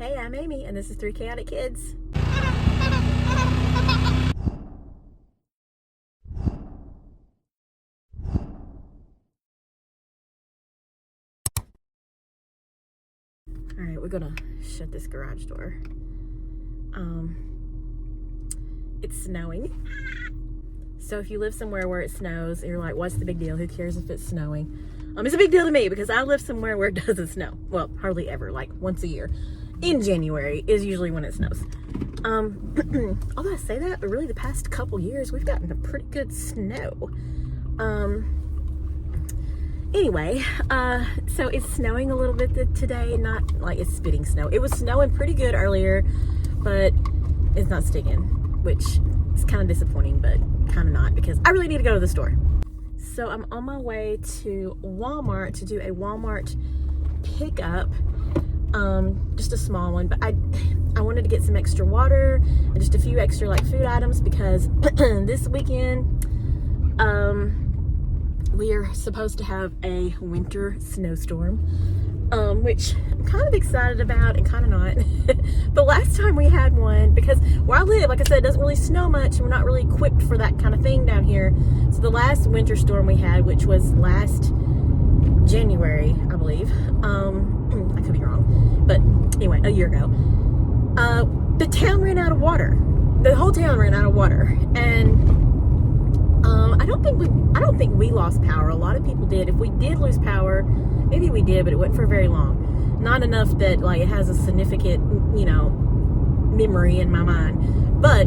Hey, I'm Amy, and this is 3 Chaotic Kids. Alright, we're gonna shut this garage door. It's snowing. So if you live somewhere where it snows, and you're like, what's the big deal? Who cares if it's snowing? It's a big deal to me because I live somewhere where it doesn't snow. Well, hardly ever, like once a year. In January is usually when it snows. Although I say that, but really the past couple years, we've gotten a pretty good snow. Anyway, so it's snowing a little bit today, not like it's spitting snow. It was snowing pretty good earlier, but it's not sticking, which is kind of disappointing, but kind of not, because I really need to go to the store. So I'm on my way to Walmart to do a Walmart pickup, just a small one, but I wanted to get some extra water and just a few extra like food items because this weekend, we are supposed to have a winter snowstorm, which I'm kind of excited about and kind of not. The last time we had one, because where I live, like I said, it doesn't really snow much, and we're not really equipped for that kind of thing down here. So the last winter storm we had, which was last January, I believe, I could be wrong, but anyway, a year ago, the town ran out of water. The whole town ran out of water, and I don't think we lost power. A lot of people did. If we did lose power, maybe we did, but it wasn't for very long. Not enough that like it has a significant, memory in my mind. But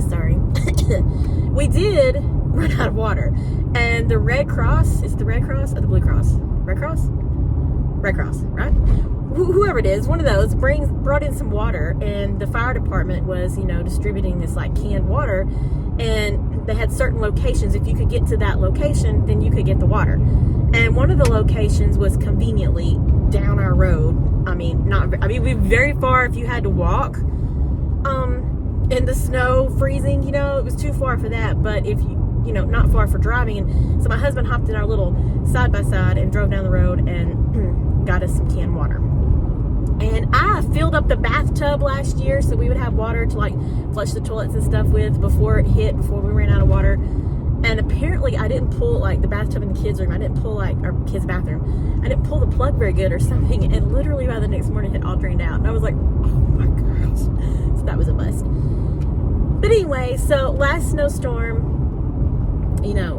sorry, we did run out of water. And the Red Cross, is it the Red Cross or the Blue Cross? Red Cross? Red Cross, right? Whoever it is, one of those brought in some water, and the fire department was, distributing this like canned water, and they had certain locations. If you could get to that location, then you could get the water. And one of the locations was conveniently down our road. We'd be very far if you had to walk. In the snow, freezing, it was too far for that. But if not far for driving. And so my husband hopped in our little side-by-side and drove down the road and got us some canned water. And I filled up the bathtub last year so we would have water to like flush the toilets and stuff with before we ran out of water. And apparently I didn't pull like the bathtub in the kids' room. I didn't pull like our kids' bathroom. I didn't pull the plug very good or something. And literally by the next morning it all drained out. And I was like, oh my gosh. So that was a bust. But anyway, so last snowstorm,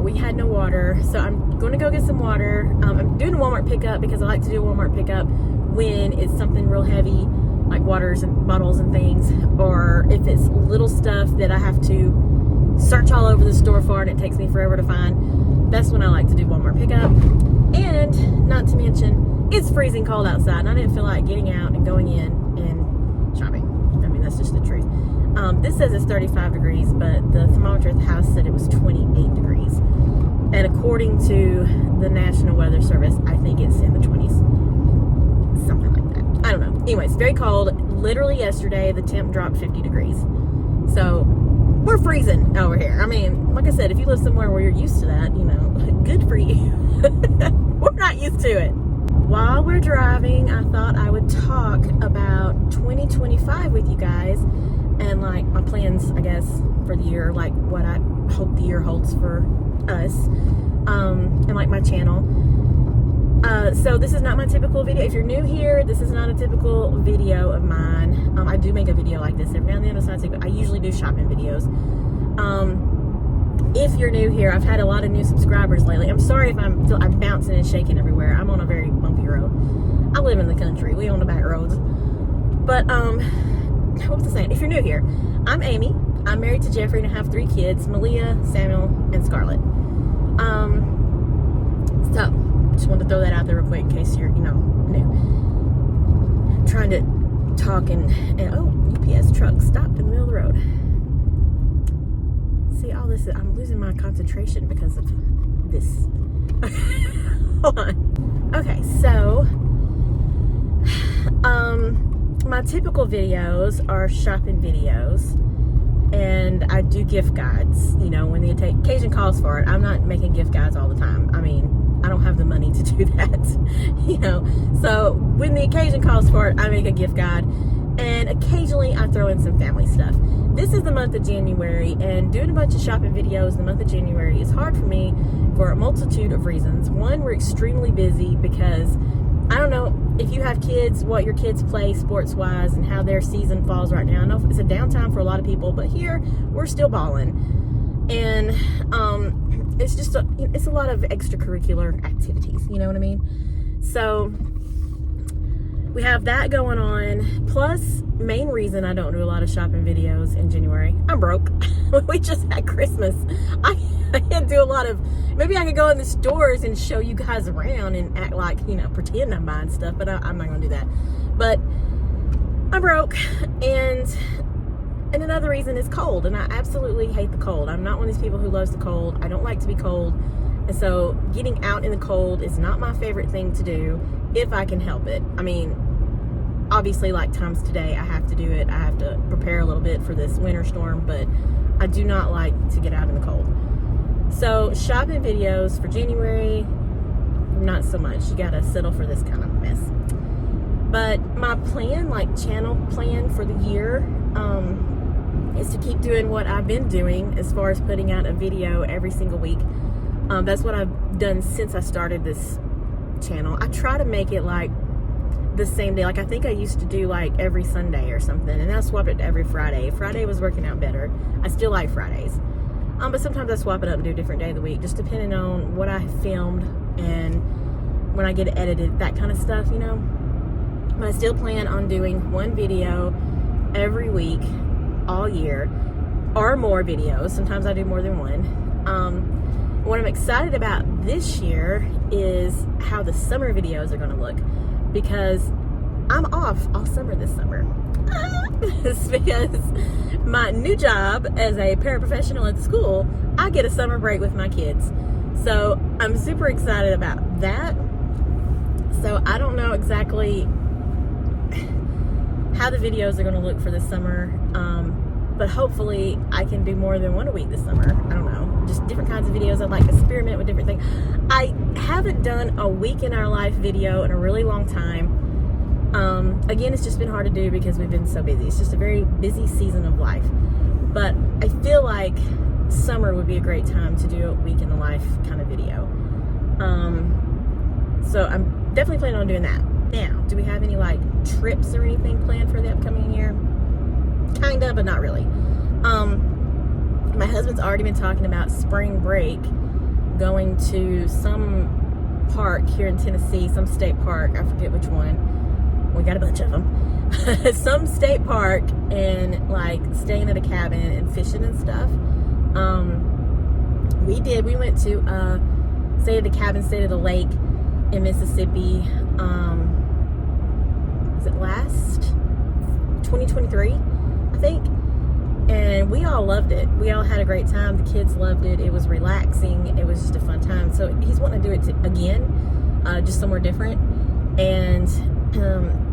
we had no water. So I'm going to go get some water. I'm doing a Walmart pickup because I like to do a Walmart pickup when it's something real heavy, like waters and bottles and things, or if it's little stuff that I have to search all over the store for and it takes me forever to find. That's when I like to do Walmart pickup. And not to mention, it's freezing cold outside, and I didn't feel like getting out and going in and shopping. That's just the truth. This says it's 35 degrees, but the thermometer at the house said it was 28 degrees. And according to the National Weather Service, I think it's in the 20s. Something like that. I don't know. Anyway, it's very cold. Literally yesterday, the temp dropped 50 degrees. So, we're freezing over here. Like I said, if you live somewhere where you're used to that, good for you. We're not used to it. While we're driving, I thought I would talk about 2025 with you guys and like my plans, I guess, for the year, like what I hope the year holds for us, and like my channel. So this is not my typical video. If you're new here, this is not a typical video of mine. I do make a video like this every now and then. It's not typical. I usually do shopping videos. If you're new here, I've had a lot of new subscribers lately. I'm sorry if I'm bouncing and shaking everywhere. I'm on a very bumpy road. I live in the country. We own the back roads. But what was I saying? If you're new here, I'm Amy. I'm married to Jeffrey and I have 3 kids: Malia, Samuel, and Scarlett. So just wanted to throw that out there real quick in case you're, new. I'm trying to talk and UPS truck stopped in the middle of the road. See, all this, I'm losing my concentration because of this. Hold on. Okay, so, my typical videos are shopping videos, and I do gift guides, when the occasion calls for it. I'm not making gift guides all the time. I don't have the money to do that, you know. So when the occasion calls for it, I make a gift guide, and occasionally I throw in some family stuff. This is the month of January, and doing a bunch of shopping videos in the month of January is hard for me for a multitude of reasons. One, we're extremely busy because I don't know if you have kids, what your kids play sports-wise and how their season falls right now. I know it's a downtime for a lot of people, but here we're still balling. And it's just it's a lot of extracurricular activities, you know what I mean? So we have that going on. Plus, main reason I don't do a lot of shopping videos in January, I'm broke. We just had Christmas. I can't do a lot of, maybe I could go in the stores and show you guys around and act like, you know, pretend I'm buying stuff, but I'm not gonna do that. But I'm broke, and another reason is cold, and I absolutely hate the cold. I'm not one of these people who loves the cold. I don't like to be cold, and so getting out in the cold is not my favorite thing to do if I can help it. I mean, obviously, like times today, I have to do it. I have to prepare a little bit for this winter storm, but I do not like to get out in the cold. So shopping videos for January, not so much. You gotta settle for this kind of mess. But my plan, like channel plan for the year, is to keep doing what I've been doing as far as putting out a video every single week. That's what I've done since I started this channel. I try to make it like the same day. Like I think I used to do like every Sunday or something, and I swapped it to every Friday. Friday was working out better. I still like Fridays. But sometimes I swap it up and do a different day of the week, just depending on what I filmed and when I get it edited, that kind of stuff, you know. But I still plan on doing one video every week, all year, or more videos. Sometimes I do more than one. What I'm excited about this year is how the summer videos are going to look, because I'm off all summer this summer. It's because my new job as a paraprofessional at the school, I get a summer break with my kids. So I'm super excited about that. So I don't know exactly how the videos are going to look for this summer, but hopefully I can do more than one a week this summer. I don't know, just different kinds of videos. I'd like to experiment with different things. I haven't done a week in our life video in a really long time. Again, it's just been hard to do because we've been so busy. It's just a very busy season of life. But I feel like summer would be a great time to do a week in the life kind of video. So I'm definitely planning on doing that. Now, do we have any like trips or anything planned for the upcoming year? Kinda, but not really. My husband's already been talking about spring break, going to some park here in Tennessee, some state park. I forget which one. We got a bunch of them. Some state park, and like staying at a cabin and fishing and stuff. We went to stayed at a cabin, stayed at a lake in Mississippi. Was it last 2023, I think? And we all loved it. We all had a great time. The kids loved it. It was relaxing. It was just a fun time. So he's wanting to do it again, just somewhere different. And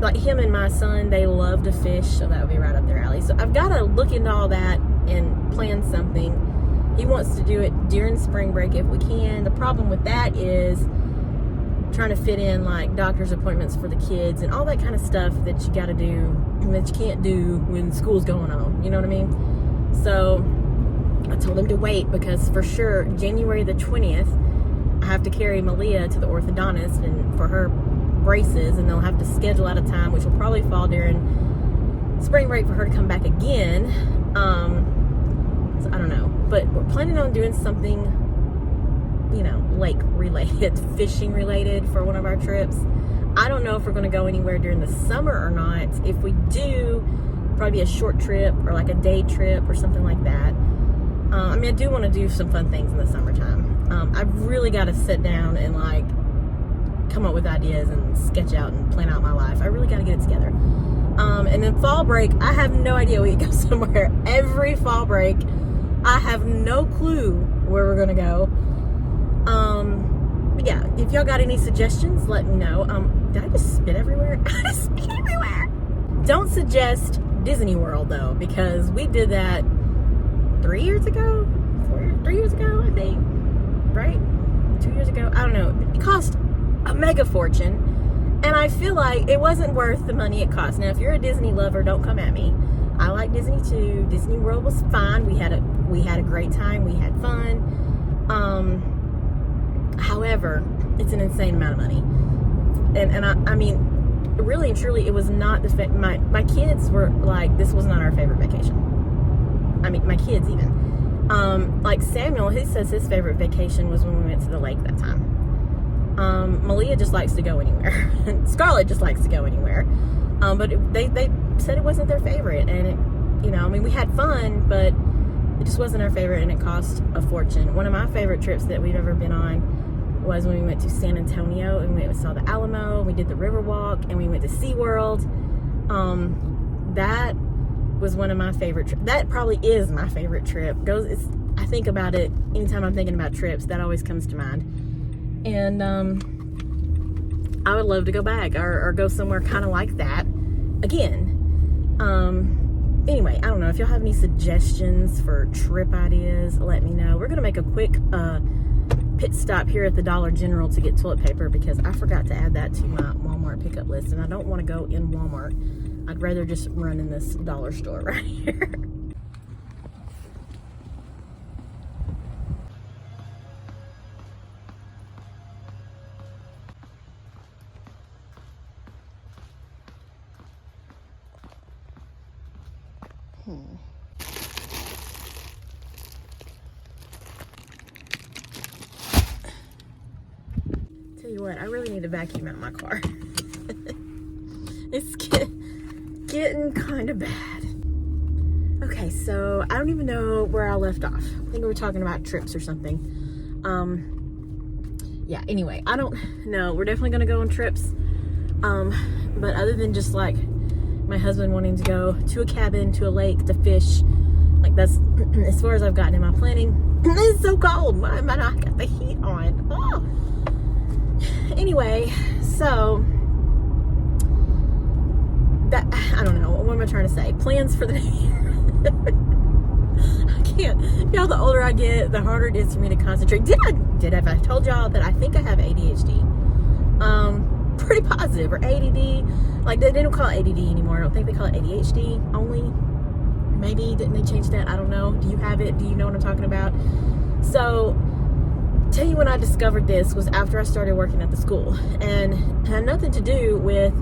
like him and my son, they love to fish, so that would be right up their alley. So I've got to look into all that and plan something. He wants to do it during spring break if we can. The problem with that is trying to fit in like doctor's appointments for the kids and all that kind of stuff that you got to do that you can't do when school's going on. You know what I mean? So I told him to wait, because for sure January the 20th I have to carry Malia to the orthodontist and for her braces, and they'll have to schedule out a time, which will probably fall during spring break for her to come back again. So I don't know, but we're planning on doing something, you know, lake related, fishing related for one of our trips. I don't know if we're going to go anywhere during the summer or not. If we do, probably a short trip or like a day trip or something like that. I mean, I do want to do some fun things in the summertime. I've really got to sit down and like come up with ideas and sketch out and plan out my life. I really got to get it together. And then fall break, I have no idea. We go somewhere every fall break. I have no clue where we're gonna go. But yeah, if y'all got any suggestions, let me know. Did I just spit everywhere? I just spit everywhere. Don't suggest Disney World though, because we did that 3 years ago, 3 years ago, I think, right? 2 years ago. I don't know. It cost a mega fortune. And I feel like it wasn't worth the money it cost. Now, if you're a Disney lover, don't come at me. I like Disney too. Disney World was fine. We had a great time. We had fun. However, it's an insane amount of money. And I mean, really and truly, it was not the my kids were like, this was not our favorite vacation. I mean, my kids even. Like Samuel, he says his favorite vacation was when we went to the lake that time. Malia just likes to go anywhere. Scarlett just likes to go anywhere. But they said it wasn't their favorite, and it, you know, I mean, we had fun, but it just wasn't our favorite, and it cost a fortune. One of my favorite trips that we've ever been on was when we went to San Antonio, and we saw the Alamo, and we did the Riverwalk, and we went to SeaWorld. That was one of my favorite trips. That probably is my favorite trip. I think about it anytime I'm thinking about trips. That always comes to mind. And I would love to go back or go somewhere kind of like that again. Anyway, I don't know. If y'all have any suggestions for trip ideas, let me know. We're going to make a quick pit stop here at the Dollar General to get toilet paper because I forgot to add that to my Walmart pickup list, and I don't want to go in Walmart. I'd rather just run in this dollar store right here. Tell you what, I really need to vacuum out my car. It's getting kind of bad. Okay, so I don't even know where I left off. I think we were talking about trips or something. Yeah, anyway, I don't know. We're definitely going to go on trips. But other than just like my husband wanting to go to a cabin, to a lake, to fish, like that's as far as I've gotten in my planning. It's so cold. Why am I not got the heat on? Oh. Anyway, so that, I don't know, what am I trying to say? Plans for the new year. I can't. You know, the older I get, the harder it is for me to concentrate. Have I told y'all that I think I have ADHD? Pretty positive, or ADD. Like, they don't call it ADD anymore. I don't think they call it ADHD only. Maybe, didn't they change that? I don't know. Do you have it? Do you know what I'm talking about? So, tell you when I discovered this was after I started working at the school, and it had nothing to do with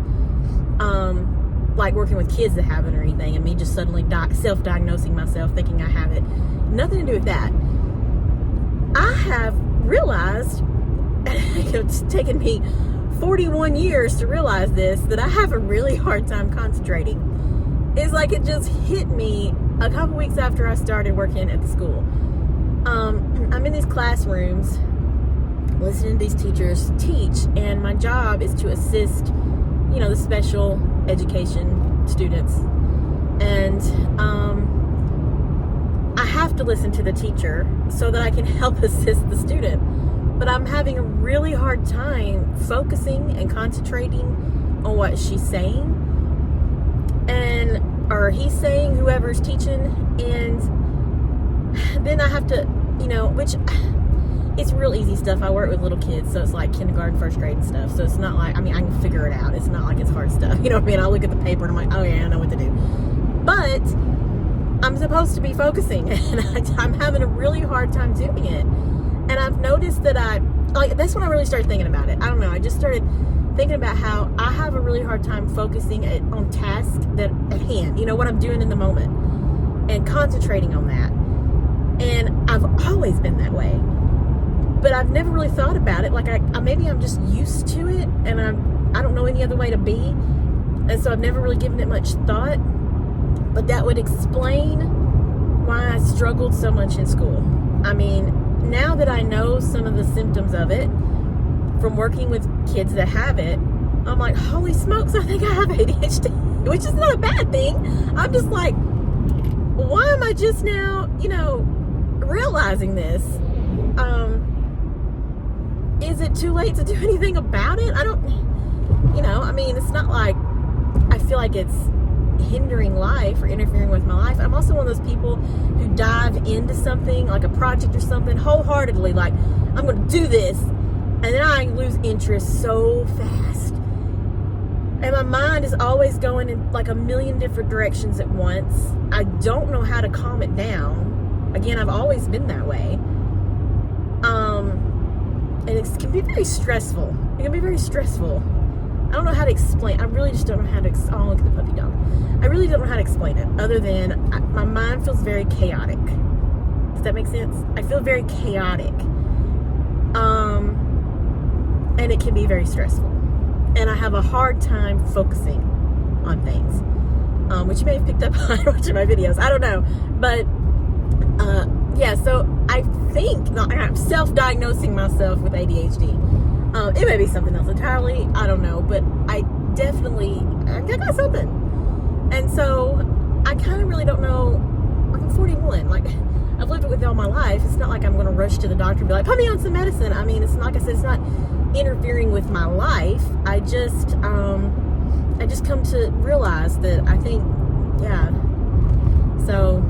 like working with kids that have it or anything, and me just suddenly self-diagnosing myself thinking I have it. Nothing to do with that. I have realized, it's taken me 41 years to realize this, that I have a really hard time concentrating. It's like it just hit me a couple weeks after I started working at the school. I'm in these classrooms listening to these teachers teach, and my job is to assist, you know, the special education students. And I have to listen to the teacher so that I can help assist the student. But I'm having a really hard time focusing and concentrating on what she's saying, or he's saying, whoever's teaching. And then I have to, you know, which it's real easy stuff. I work with little kids, so it's like kindergarten, first grade and stuff. So it's not like, I mean, I can figure it out. It's not like it's hard stuff. You know what I mean? I look at the paper and I'm like, oh yeah, I know what to do. But I'm supposed to be focusing, and I'm having a really hard time doing it. And I've noticed that that's when I really started thinking about it. I don't know. I just started thinking about how I have a really hard time focusing on tasks that at hand, you know, what I'm doing in the moment, and concentrating on that. And I've always been that way, but I've never really thought about it. Like maybe I'm just used to it, and I don't know any other way to be. And so I've never really given it much thought, but that would explain why I struggled so much in school. I mean, now that I know some of the symptoms of it from working with kids that have it, I'm like, holy smokes, I think I have ADHD, which is not a bad thing. I'm just like, why am I just now, you know, realizing this? Is it too late to do anything about it? I don't, you know, I mean, it's not like I feel like it's hindering life or interfering with my life. I'm also one of those people who dive into something, like a project or something, wholeheartedly, like, I'm going to do this, and then I lose interest so fast. And my mind is always going in like a million different directions at once. I don't know how to calm it down. Again, I've always been that way. And it can be very stressful. It can be very stressful. I don't know how to explain. I really just don't know how to. Oh, look at the puppy dog. I really don't know how to explain it, other than my mind feels very chaotic. Does that make sense? I feel very chaotic. And it can be very stressful. And I have a hard time focusing on things, which you may have picked up on watching my videos. I don't know. But, yeah, so I think I'm self-diagnosing myself with ADHD. It may be something else entirely. I don't know. But I got something. And so I kind of really don't know. Like, I'm 41. Like, I've lived it with all my life. It's not like I'm going to rush to the doctor and be like, put me on some medicine. I mean, it's like I said, it's not interfering with my life. I just come to realize that I think, yeah. So,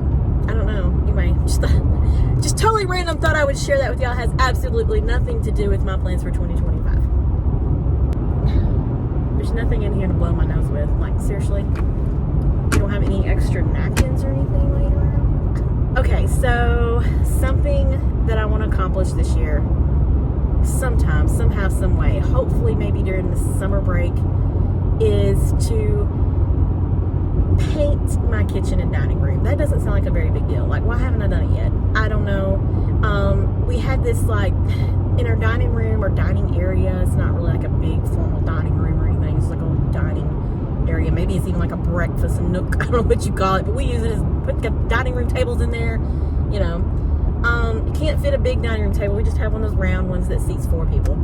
I don't know. Anyway, just totally random. Thought I would share that with y'all. It has absolutely nothing to do with my plans for 2025. There's nothing in here to blow my nose with. Like, seriously? You don't have any extra napkins or anything laying around? Okay, so something that I want to accomplish this year, sometime, somehow, some way, hopefully maybe during the summer break, is to paint my kitchen and dining room. That doesn't sound like a very big deal. Like, why haven't I done it yet? I don't know. We had this, like, in our dining room or dining area. It's not really like a big formal dining room or anything. It's like a little dining area. Maybe it's even like a breakfast nook. I don't know what you call it, but we use it as put dining room tables in there, you know. You can't fit a big dining room table. We just have one of those round ones that seats 4 people.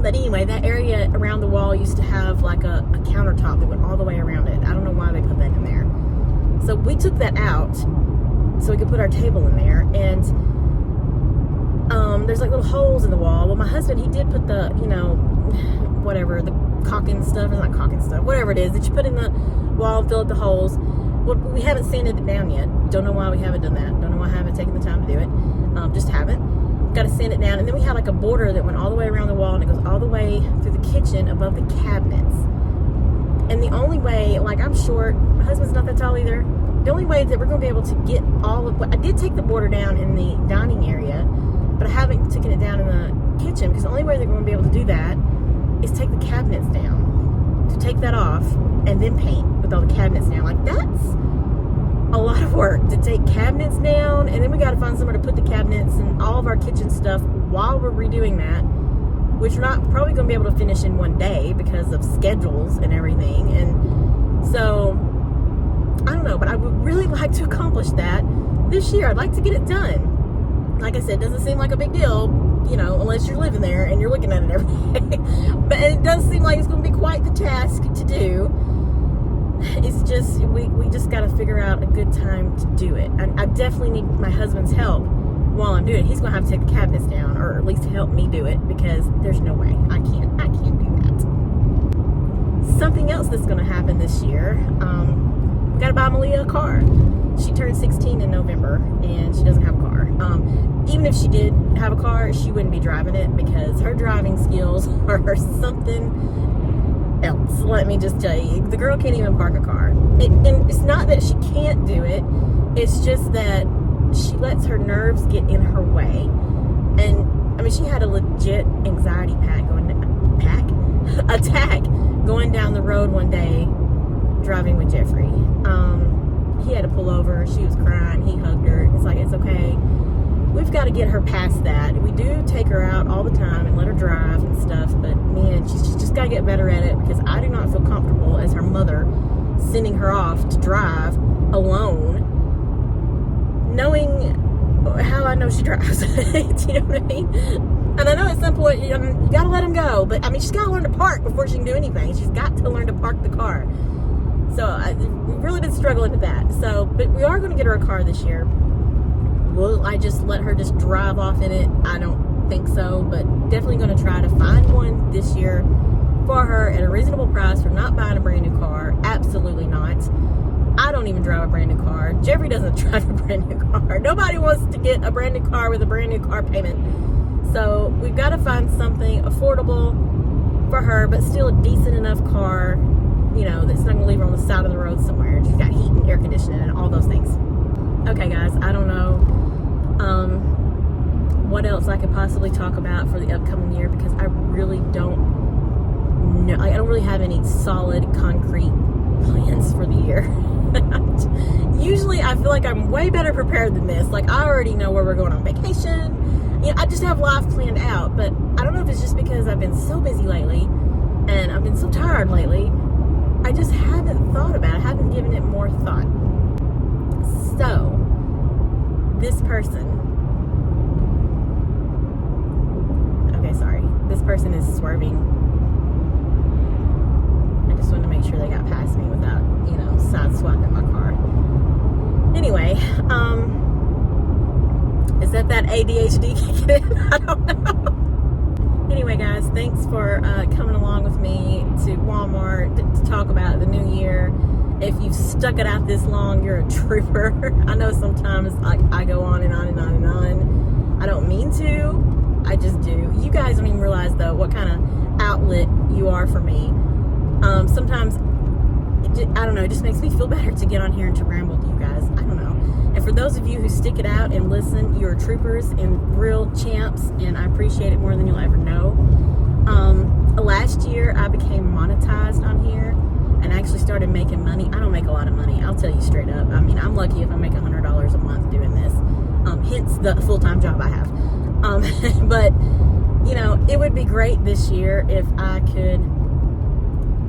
But anyway, that area around the wall used to have like a countertop that went all the way around it. I don't know why they put that in there. So we took that out so we could put our table in there. And there's like little holes in the wall. Well, my husband, he did put the, you know, whatever, the caulking stuff, it's not caulking stuff, whatever it is that you put in the wall, fill up the holes. Well, we haven't sanded it down yet. Don't know why we haven't done that. Don't know why I haven't taken the time to do it. Just haven't. Got to sand it down. And then we had like a border that went all the way around the wall, and it goes all the way through the kitchen above the cabinets. And the only way, like, I'm short, my husband's not that tall either. The only way that we're going to be able to get all of what I did take the border down in the dining area, but I haven't taken it down in the kitchen, because the only way they're going to be able to do that is take the cabinets down. To take that off and then paint with all the cabinets down. Like, that's a lot of work to take cabinets down, and then we got to find somewhere to put the cabinets and all of our kitchen stuff while we're redoing that, which we're not probably going to be able to finish in one day because of schedules and everything. And so I don't know, but I would really like to accomplish that this year. I'd like to get it done. Like I said, it doesn't seem like a big deal, you know, unless you're living there and you're looking at it every day. But it does seem like it's going to be quite the task to do. It's just, we just got to figure out a good time to do it. And I definitely need my husband's help while I'm doing it. He's going to have to take the cabinets down, or at least help me do it, because there's no way. I can't do that. Something else that's going to happen this year, we got to buy Malia a car. She turned 16 in November, and she doesn't have a car. Even if she did have a car, she wouldn't be driving it, because her driving skills are something else. Let me just tell you, the girl can't even park a car. And it's not that she can't do it, it's just that she lets her nerves get in her way. And I mean, she had a legit anxiety attack going down the road one day driving with Jeffrey. He had to pull over. She was crying. He hugged her. It's like, it's okay. We've got to get her past that. We do take her out all the time and let her drive and stuff, but man, she's just got to get better at it, because I do not feel comfortable as her mother sending her off to drive alone, knowing how I know she drives. Do you know what I mean? And I know at some point, you got to let him go, but I mean, she's got to learn to park before she can do anything. She's got to learn to park the car. So we've really been struggling with that. So, but we are going to get her a car this year. Will I just let her just drive off in it? I don't think so, but definitely going to try to find one this year for her at a reasonable price for not buying a brand new car. Absolutely. even drive a brand new car. Jeffrey doesn't drive a brand new car. Nobody wants to get a brand new car with a brand new car payment. So we've got to find something affordable for her, but still a decent enough car, you know, that's not going to leave her on the side of the road somewhere. She's got heat and air conditioning and all those things. Okay, guys, I don't know what else I could possibly talk about for the upcoming year, because I really don't know. I don't really have any solid, concrete plans for the year. Usually I feel like I'm way better prepared than this. Like, I already know where we're going on vacation. You know, I just have life planned out, but I don't know if it's just because I've been so busy lately and I've been so tired lately. I just haven't thought about it, haven't given it more thought. So, this person, okay, sorry, this person is swerving. I just wanted to make sure they got past me without, you know, side swiping my car. Anyway, is that ADHD kicking in? I don't know. Anyway, guys, thanks for coming along with me to Walmart to talk about the new year. If you've stuck it out this long, you're a trooper. I know sometimes I go on and on and on and on. I don't mean to. I just do. You guys don't even realize, though, what kind of outlet you are for me. Sometimes, I don't know, it just makes me feel better to get on here and to ramble to you guys. I don't know. And for those of you who stick it out and listen, you're troopers and real champs, and I appreciate it more than you'll ever know. Last year, I became monetized on here and actually started making money. I don't make a lot of money, I'll tell you straight up. I mean, I'm lucky if I make $100 a month doing this. Hence the full-time job I have. But, you know, it would be great this year if I could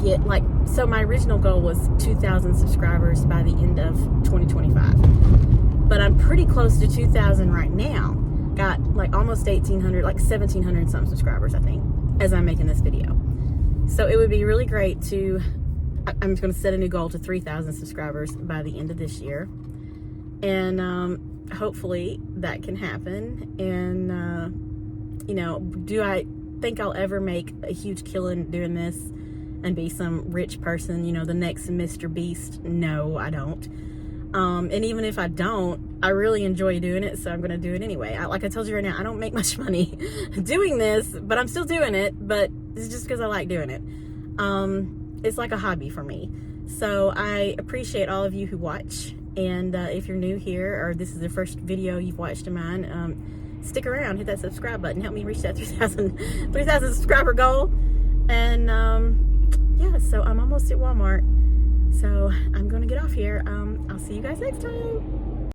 get, like, so my original goal was 2,000 subscribers by the end of 2025. But I'm pretty close to 2,000 right now. Got like almost 1,800, like 1,700 some subscribers, I think, as I'm making this video. So it would be really great to, I'm just going to set a new goal to 3,000 subscribers by the end of this year. And hopefully that can happen. And, you know, do I think I'll ever make a huge killing doing this and be some rich person, you know, the next Mr. Beast? No, I don't. And even if I don't, I really enjoy doing it, so I'm going to do it anyway. Like I told you right now, I don't make much money doing this, but I'm still doing it, but it's just because I like doing it. It's like a hobby for me. So I appreciate all of you who watch, and if you're new here, or this is the first video you've watched of mine, stick around, hit that subscribe button, help me reach that 3,000 subscriber goal. And yeah, so I'm almost at Walmart. So I'm going to get off here. I'll see you guys next time.